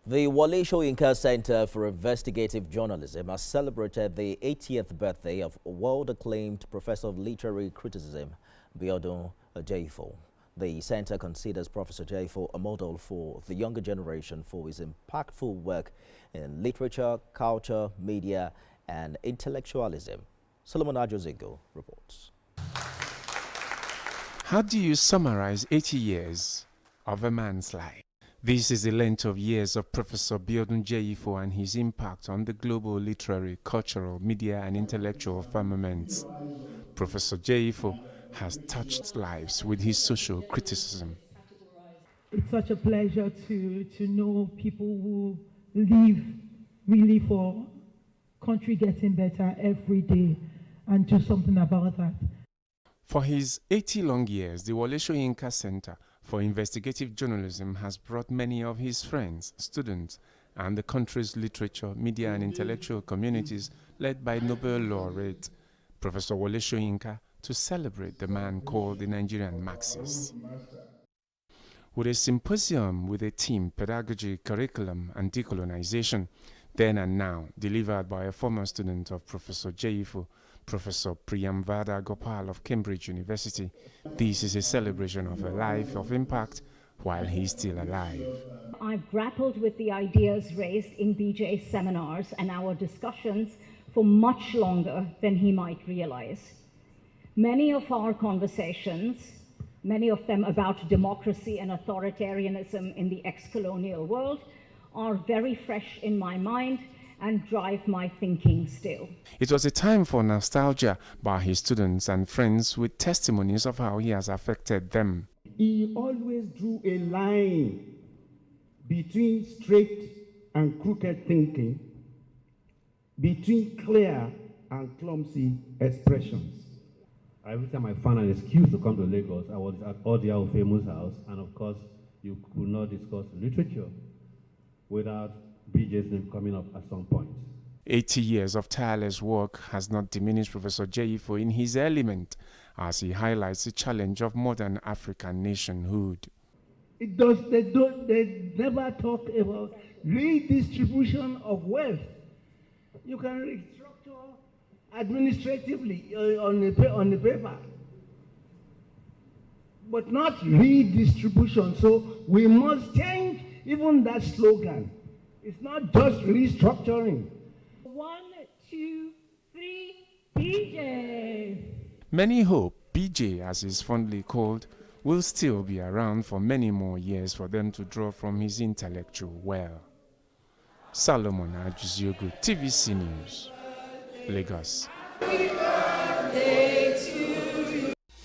The Wole Soyinka Center for Investigative Journalism has celebrated the 80th birthday of world-acclaimed Professor of Literary Criticism, Biodun Jeyifo. The center considers Professor Jeyifo a model for the younger generation for his impactful work in literature, culture, media, and intellectualism. Solomon Ajozingo reports. How do you summarize 80 years of a man's life? This is the length of years of Professor Biodun Jeyifo and his impact on the global literary, cultural, media, and intellectual firmaments. Professor Jeyifo has touched lives with his social criticism. It's such a pleasure to know people who live really for country getting better every day and do something about that. For his 80 long years, the Wole Soyinka Center for Investigative Journalism has brought many of his friends, students, and the country's literature, media, and intellectual communities, led by Nobel laureate Professor Wole Soyinka, to celebrate the man called the Nigerian Marxist. With a symposium with a theme, pedagogy, curriculum, and decolonization, then and now, delivered by a former student of Professor Jeyifo, Professor Priyamvada Gopal of Cambridge University, this is a celebration of a life of impact while he's still alive. I've grappled with the ideas raised in BJ's seminars and our discussions for much longer than he might realize. Many of our conversations, many of them about democracy and authoritarianism in the ex-colonial world, are very fresh in my mind and drive my thinking still. It was a time for nostalgia by his students and friends with testimonies of how he has affected them. He always drew a line between straight and crooked thinking, between clear and clumsy expressions. Every time I found an excuse to come to Lagos, I was at Odia Famous House, and of course, you could not discuss literature without BJ's name coming up at some point. 80 years of tireless work has not diminished Professor Jeyifo in his element, as he highlights the challenge of modern African nationhood. They never talk about redistribution of wealth. You can restructure administratively on the paper, but not redistribution. So we must change even that slogan. It's not just restructuring. 1, 2, 3, BJ. Many hope BJ, as he's fondly called, will still be around for many more years for them to draw from his intellectual well. Solomon Ajozingo, TVC News, Lagos.